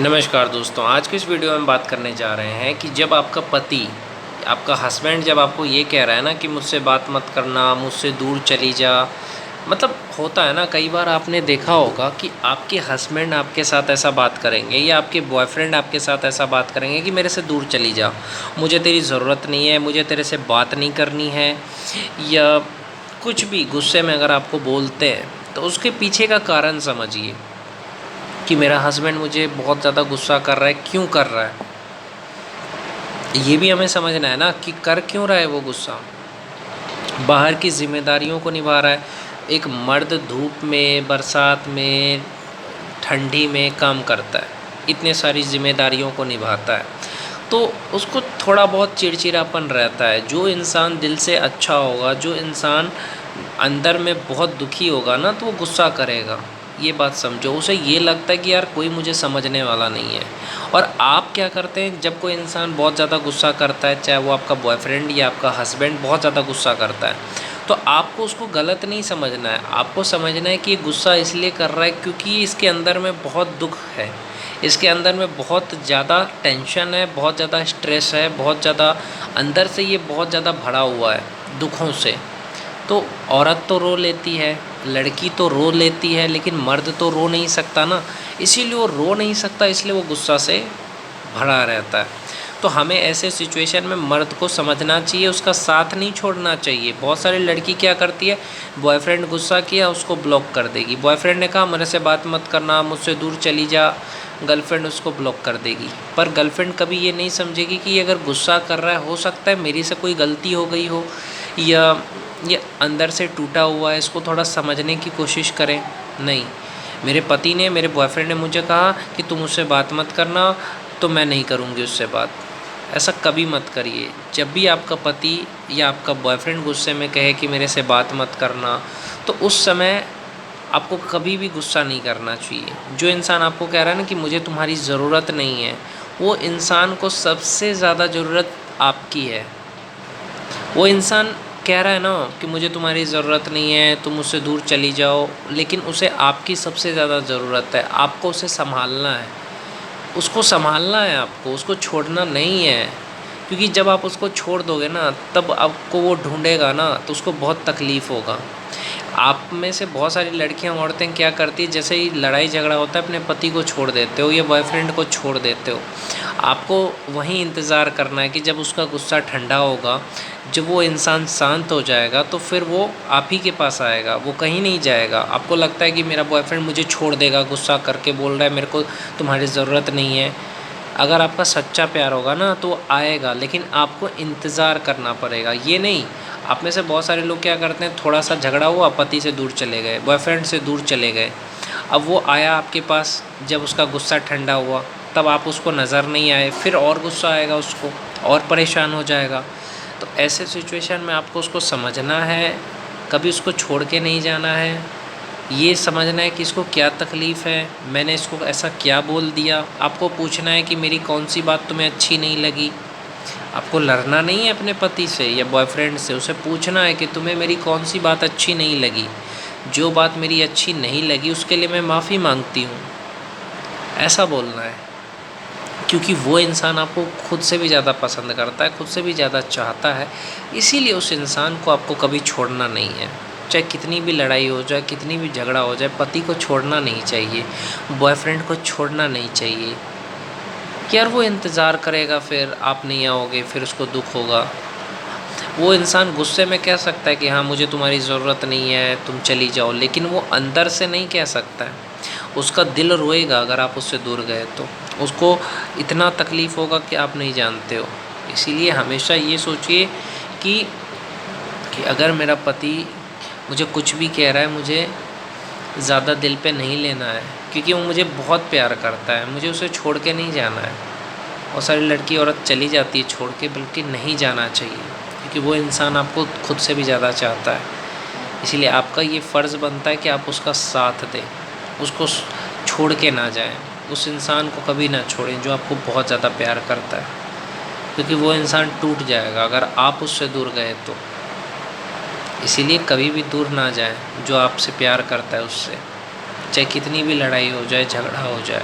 नमस्कार दोस्तों, आज की इस वीडियो में बात करने जा रहे हैं कि जब आपका पति, आपका हस्बैंड जब आपको ये कह रहा है ना कि मुझसे बात मत करना, मुझसे दूर चली जा। मतलब होता है ना, कई बार आपने देखा होगा कि आपके हस्बैंड आपके साथ ऐसा बात करेंगे या आपके बॉयफ्रेंड आपके साथ ऐसा बात करेंगे कि मेरे से दूर चली जा, मुझे तेरी ज़रूरत नहीं है, मुझे तेरे से बात नहीं करनी है, या कुछ भी गुस्से में अगर आपको बोलते हैं तो उसके पीछे का कारण समझिए कि मेरा हस्बैंड मुझे बहुत ज़्यादा गुस्सा कर रहा है, क्यों कर रहा है। ये भी हमें समझना है ना कि कर क्यों रहा है वो गुस्सा। बाहर की ज़िम्मेदारियों को निभा रहा है। एक मर्द धूप में, बरसात में, ठंडी में काम करता है, इतने सारी ज़िम्मेदारियों को निभाता है, तो उसको थोड़ा बहुत चिड़चिड़ापन रहता है। जो इंसान दिल से अच्छा होगा, जो इंसान अंदर में बहुत दुखी होगा ना, तो वो गुस्सा करेगा। ये बात समझो, उसे ये लगता है कि यार कोई मुझे समझने वाला नहीं है। और आप क्या करते हैं, जब कोई इंसान बहुत ज़्यादा गुस्सा करता है, चाहे वो आपका बॉयफ्रेंड या आपका हस्बैंड बहुत ज़्यादा गुस्सा करता है, तो आपको उसको गलत नहीं समझना है। आपको समझना है कि ये गुस्सा इसलिए कर रहा है क्योंकि इसके अंदर में बहुत दुख है, इसके अंदर में बहुत ज़्यादा टेंशन है, बहुत ज़्यादा स्ट्रेस है, बहुत ज़्यादा अंदर से ये बहुत ज़्यादा भरा हुआ है दुखों से। तो औरत तो रो लेती है, लड़की तो रो लेती है, लेकिन मर्द तो रो नहीं सकता ना। इसीलिए वो रो नहीं सकता, इसलिए वो गुस्सा से भरा रहता है। तो हमें ऐसे सिचुएशन में मर्द को समझना चाहिए, उसका साथ नहीं छोड़ना चाहिए। बहुत सारी लड़की क्या करती है, बॉयफ्रेंड गुस्सा किया उसको ब्लॉक कर देगी। बॉयफ्रेंड ने कहा मेरे से बात मत करना, मुझसे दूर चली जा, गर्लफ्रेंड उसको ब्लॉक कर देगी। पर गर्लफ्रेंड कभी ये नहीं समझेगी कि ये अगर गुस्सा कर रहा है, हो सकता है मेरी से कोई गलती हो गई हो, या ये अंदर से टूटा हुआ है, इसको थोड़ा समझने की कोशिश करें। नहीं, मेरे पति ने, मेरे बॉयफ्रेंड ने मुझे कहा कि तुम उससे बात मत करना, तो मैं नहीं करूँगी उससे बात। ऐसा कभी मत करिए। जब भी आपका पति या आपका बॉयफ्रेंड गुस्से में कहे कि मेरे से बात मत करना, तो उस समय आपको कभी भी गुस्सा नहीं करना चाहिए। जो इंसान आपको कह रहा है ना कि मुझे तुम्हारी ज़रूरत नहीं है, वो इंसान को सबसे ज़्यादा ज़रूरत आपकी है। वो इंसान कह रहा है ना कि मुझे तुम्हारी ज़रूरत नहीं है, तुम मुझसे दूर चली जाओ, लेकिन उसे आपकी सबसे ज़्यादा ज़रूरत है। आपको उसे संभालना है, उसको संभालना है आपको, उसको छोड़ना नहीं है। क्योंकि जब आप उसको छोड़ दोगे ना, तब आपको वो ढूंढेगा ना, तो उसको बहुत तकलीफ़ होगा। आप में से बहुत सारी लड़कियां, औरतें क्या करती है, जैसे ही लड़ाई झगड़ा होता है अपने पति को छोड़ देते हो या बॉयफ्रेंड को छोड़ देते हो। आपको वहीं इंतज़ार करना है कि जब उसका गुस्सा ठंडा होगा, जब वो इंसान शांत हो जाएगा, तो फिर वो आप ही के पास आएगा, वो कहीं नहीं जाएगा। आपको लगता है कि मेरा बॉयफ्रेंड मुझे छोड़ देगा, गुस्सा करके बोल रहा है मेरे को तुम्हारी ज़रूरत नहीं है। अगर आपका सच्चा प्यार होगा ना, तो वो आएगा, लेकिन आपको इंतज़ार करना पड़ेगा। ये नहीं, आप में से बहुत सारे लोग क्या करते हैं, थोड़ा सा झगड़ा हुआ, पति से दूर चले गए, बॉयफ्रेंड से दूर चले गए। अब वो आया आपके पास, जब उसका गुस्सा ठंडा हुआ, तब आप उसको नज़र नहीं आए, फिर और गुस्सा आएगा उसको, और परेशान हो जाएगा। तो ऐसे सिचुएशन में आपको उसको समझना है, कभी उसको छोड़ के नहीं जाना है। ये समझना है कि इसको क्या तकलीफ़ है, मैंने इसको ऐसा क्या बोल दिया। आपको पूछना है कि मेरी कौन सी बात तुम्हें अच्छी नहीं लगी। आपको लड़ना नहीं है अपने पति से या बॉयफ्रेंड से, उसे पूछना है कि तुम्हें मेरी कौन सी बात अच्छी नहीं लगी। जो बात मेरी अच्छी नहीं लगी उसके लिए मैं माफ़ी मांगती हूँ, ऐसा बोलना है। क्योंकि वो इंसान आपको खुद से भी ज़्यादा पसंद करता है, खुद से भी ज़्यादा चाहता है। इसीलिए उस इंसान को आपको कभी छोड़ना नहीं है। चाहे कितनी भी लड़ाई हो जाए, कितनी भी झगड़ा हो जाए, पति को छोड़ना नहीं चाहिए, बॉयफ्रेंड को छोड़ना नहीं चाहिए। यार वो इंतज़ार करेगा, फिर आप नहीं आओगे, फिर उसको दुख होगा। वो इंसान गुस्से में कह सकता है कि हाँ मुझे तुम्हारी ज़रूरत नहीं है, तुम चली जाओ, लेकिन वो अंदर से नहीं कह सकता है। उसका दिल रोएगा अगर आप उससे दूर गए तो। उसको इतना तकलीफ़ होगा कि आप नहीं जानते हो। इसीलिए हमेशा ये सोचिए कि अगर मेरा पति मुझे कुछ भी कह रहा है, मुझे ज़्यादा दिल पे नहीं लेना है, क्योंकि वो मुझे बहुत प्यार करता है, मुझे उसे छोड़ के नहीं जाना है। बहुत सारी लड़की औरत चली जाती है छोड़ के, बल्कि नहीं जाना चाहिए, क्योंकि वो इंसान आपको खुद से भी ज़्यादा चाहता है। इसीलिए आपका ये फ़र्ज़ बनता है कि आप उसका साथ दें, उसको छोड़ के ना जाएं। उस इंसान को कभी ना छोड़ें जो आपको बहुत ज़्यादा प्यार करता है, क्योंकि वो इंसान टूट जाएगा अगर आप उससे दूर गए तो। इसीलिए कभी भी दूर ना जाएं जो आपसे प्यार करता है उससे, चाहे कितनी भी लड़ाई हो जाए, झगड़ा हो जाए।